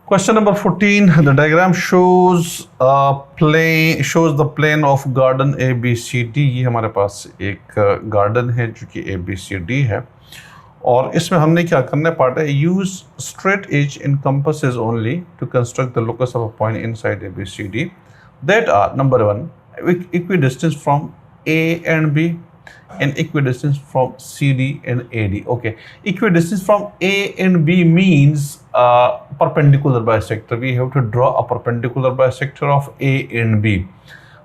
Question number 14. The diagram shows the plane of garden ABCD. ये हमारे पास एक garden है जो कि ABCD है और इसमें हमने क्या करना है पार्ट है use straight edge in compasses only to construct the locus of a point inside ABCD that are number 1 equidistant from A and B and equidistance from CD and AD. Okay, equidistance from A and B means perpendicular bisector. We have to draw a perpendicular bisector of A and B.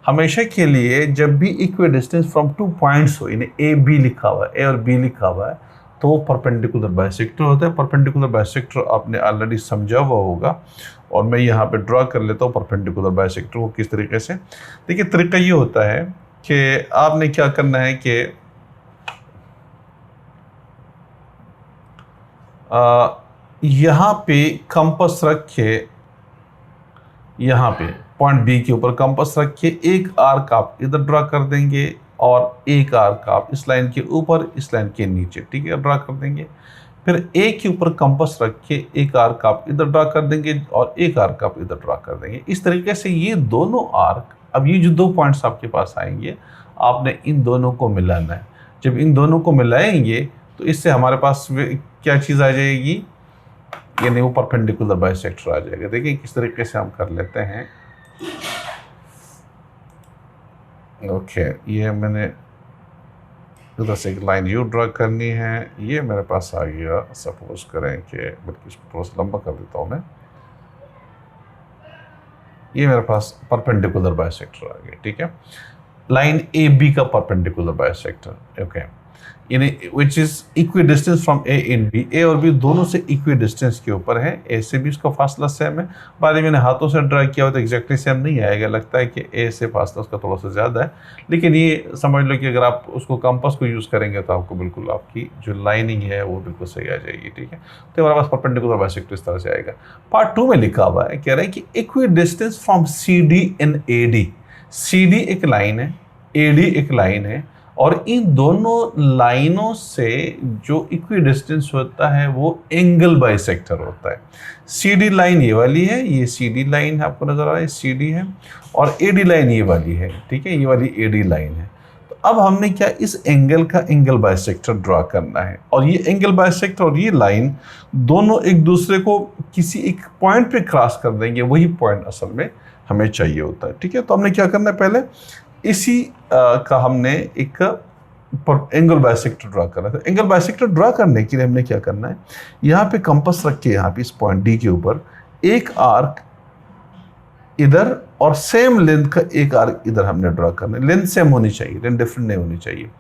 हमेशा के लिए जब भी equidistance from 2 points हो, यानी A B लिखा हुआ है, A और B लिखा हुआ है, तो वो perpendicular bisector होता है. Perpendicular bisector आपने ऑलरेडी समझा हुआ होगा और मैं यहाँ पे ड्रॉ कर लेता हूँ perpendicular bisector को किस तरीके से. देखिए तरीका ये होता है कि आपने क्या करना है कि यहाँ पे कंपास रख के यहाँ पे पॉइंट बी के ऊपर कंपास रख के एक आर्क आप इधर ड्रा कर देंगे और एक आर्क आप इस लाइन के ऊपर इस लाइन के नीचे, ठीक है, ड्रा कर देंगे. फिर ए के ऊपर कंपास रख के एक आर्क आप इधर ड्रा कर देंगे और एक आर्क आप इधर ड्रा कर देंगे. इस तरीके से ये दोनों आर्क, अब ये जो 2 पॉइंट्स आपके पास आएंगे आपने इन दोनों को मिलाना है. जब इन दोनों को मिलाएंगे तो इससे हमारे पास क्या चीज़ आ जाएगी, यानी वो परपेंडिकुलर बाइसेक्टर आ जाएगा. देखिए किस तरीके से हम कर लेते हैं. ओके, ये मैंने इधर से एक लाइन यू ड्रा करनी है, ये मेरे पास आ गया. सपोज करें कि बल्कि इसको थोड़ा सा लंबा कर देता हूँ मैं. ये मेरे पास परपेंडिकुलर बाइसेक्टर आ गया, ठीक है, लाइन ए बी का परपेंडिकुलर बाइसेक्टर. ओके, यानी which is equidistance from A and B. A और बी दोनों से इक्विडिस्टेंस के ऊपर है. ए से भी उसका फासला सेम है. बाद में मैंने हाथों से ड्रा किया हो तो एग्जैक्टली सेम नहीं आएगा, लगता है कि ए से फासला उसका थोड़ा सा ज़्यादा है, लेकिन ये समझ लो कि अगर आप उसको कंपास को यूज़ करेंगे तो आपको बिल्कुल आपकी जो लाइनिंग है वो बिल्कुल सही आ जाएगी, ठीक है. तो हमारे पास परपेंडिकुलर बाइसेक्टर इस तरह से आएगा. पार्ट 2 में लिखा हुआ है, कह रहे हैं कि equidistance from C D and A D. C D एक लाइन है, ए डी एक लाइन है और इन दोनों लाइनों से जो इक्विडिस्टेंस होता है वो एंगल बाइसेक्टर होता है. CD लाइन ये वाली है, ये CD लाइन है, आपको नजर आ रहा है CD है, और AD लाइन ये वाली है, ठीक है, ये वाली AD लाइन है. तो अब हमने क्या इस एंगल का एंगल बाइसेक्टर ड्रा करना है और ये एंगल बाइसेक्टर और ये लाइन दोनों एक दूसरे को किसी एक पॉइंट पे क्रॉस कर देंगे. वही पॉइंट असल में हमें चाहिए होता है, ठीक है. तो हमने क्या करना है, पहले इसी का हमने एक एंगल बाइसेक्टर ड्रा करना है. तो एंगल बाइसेक्टर ड्रा करने के लिए हमने क्या करना है, यहाँ पे कंपास रख के यहाँ पे इस पॉइंट डी के ऊपर एक आर्क इधर और सेम लेंथ का एक आर्क इधर हमने ड्रा करना है. लेंथ सेम होनी चाहिए, लेंथ डिफरेंट नहीं होनी चाहिए.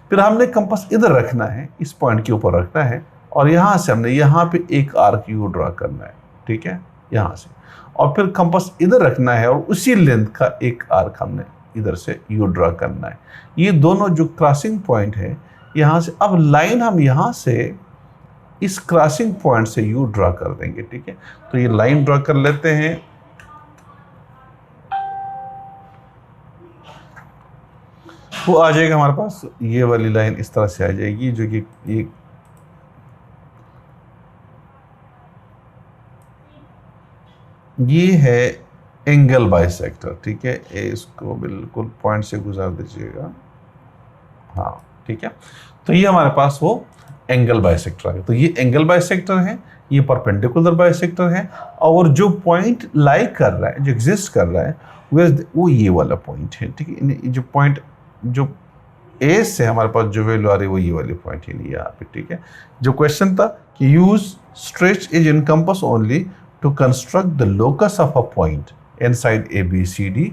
फिर हमने कंपास इधर रखना है, इस पॉइंट के ऊपर रखना है और यहाँ से हमने यहाँ पे एक आर्क यू ड्रा करना है, ठीक है, यहाँ से. और फिर कंपास इधर रखना है और उसी लेंथ का एक आर्क हमने इधर से यू ड्रा करना है. ये दोनों जो क्रॉसिंग पॉइंट है यहाँ से, अब लाइन हम यहाँ से इस क्रॉसिंग पॉइंट से यू ड्रा कर देंगे, ठीक है. तो ये लाइन ड्रा कर लेते हैं. वो आ जाएगा हमारे पास, ये वाली लाइन इस तरह से आ जाएगी जो कि ये है एंगल बाइसेक्टर, ठीक है. इसको बिल्कुल पॉइंट से गुजार दीजिएगा, हाँ, ठीक है. तो ये हमारे पास वो एंगल बाइसेक्टर है. तो ये एंगल बाइसेक्टर है, ये परपेंडिकुलर बाइसेक्टर है और जो पॉइंट लाई कर रहा है, जो एग्जिस्ट कर रहा है वो ये वाला पॉइंट है, ठीक है. जो पॉइंट जो ए से हमारे पास जो वैल्यू आ रही है वो ये वाली पॉइंट है यहाँ पे, ठीक है. जो क्वेश्चन था कि use stretch edge in compass only to construct the locus of a point inside ABCD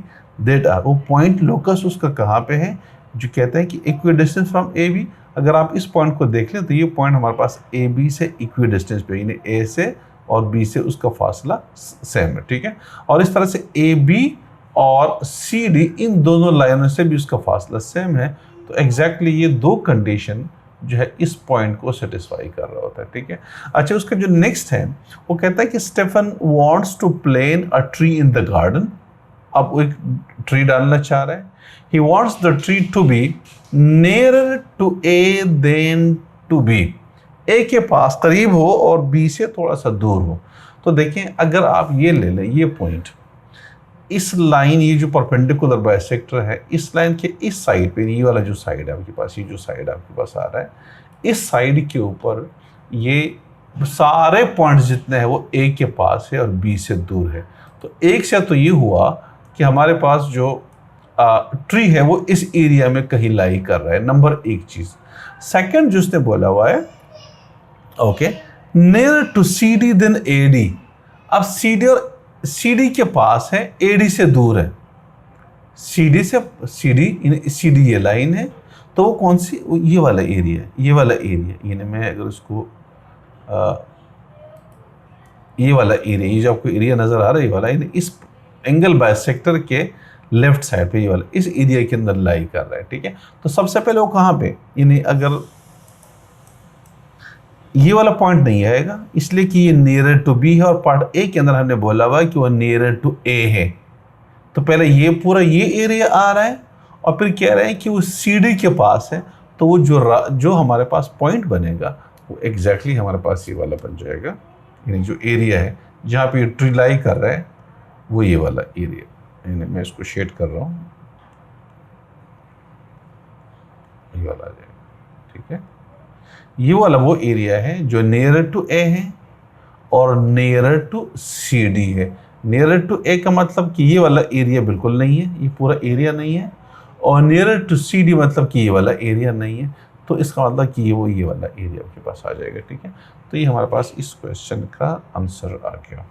that are. वो पॉइंट लोकस उसका कहाँ पे है, जो कहते हैं कि इक्विडिस्टेंस फ्रॉम AB. अगर आप इस पॉइंट को देख लें तो ये पॉइंट हमारे पास AB से इक्विडिस्टेंस पे, यानी A से और B से उसका फासला सेम है, ठीक है. और इस तरह से AB और CD इन दोनों लाइनों से भी उसका फासला सेम है. तो एग्जैक्टली ये दो कंडीशन जो है इस पॉइंट को सेटिस्फाई कर रहा होता है, ठीक है. अच्छा, उसका जो नेक्स्ट है वो कहता है कि Stephen wants to plant a tree in the garden. अब वो एक ट्री डालना चाह रहा है. He wants the tree to be nearer to A than to B. A के पास करीब हो और बी से थोड़ा सा दूर हो. तो देखें अगर आप ये ले लें ये पॉइंट, इस लाइन, ये जो परपेंडिकुलर बाइसेक्टर है, इस लाइन के इस साइड पे, ये वाला जो साइड है आपके पास, ये जो साइड आपके पास आ रहा है, इस साइड के ऊपर ये सारे पॉइंट्स जितने हैं वो ए के पास है और बी से दूर है। तो एक से तो ये हुआ कि हमारे पास जो ट्री है वो इस एरिया में कहीं लाई कर रहा है, नंबर एक चीज। सेकंड जो उसने बोला हुआ है, okay, near to C D then A D. अब सी डी और सी डी के पास है, ए डी से दूर है। सी डी से सी डी ये लाइन है, तो वो कौन सी, ये वाला एरिया है, ये वाला एरिया, यानी मैं अगर उसको ये वाला एरिया, ये जो आपको एरिया नजर आ रहा है, ये वाला, यानी इस एंगल बाइसेक्टर के लेफ्ट साइड पे, ये वाला इस एरिया के अंदर लाई कर रहा है, ठीक है। तो सबसे पहले वो कहाँ पे, यानी अगर ये वाला पॉइंट नहीं आएगा, इसलिए कि ये नियरर टू बी है और पार्ट ए के अंदर हमने बोला हुआ कि वो नियरर टू ए है। तो पहले ये पूरा ये एरिया आ रहा है और फिर कह रहे हैं कि वो सी डी के पास है, तो वो जो हमारे पास पॉइंट बनेगा वो एग्जैक्टली हमारे पास ये वाला बन जाएगा। यानी जो एरिया है जहाँ पे ट्री लाई कर रहा है वो ये वाला एरिया, यानी मैं इसको शेड कर रहा हूँ, ये वाला आ जाएगा, ठीक है। ये वाला वो एरिया है जो नियरर टू ए है और नियरर टू सी डी है। नियरर टू ए का मतलब कि ये वाला एरिया बिल्कुल नहीं है, ये पूरा एरिया नहीं है, और नियरर टू सी डी मतलब कि ये वाला एरिया नहीं है। तो इसका मतलब कि ये वाला एरिया आपके पास आ जाएगा, ठीक है। तो ये हमारे पास इस क्वेश्चन का आंसर आ गया।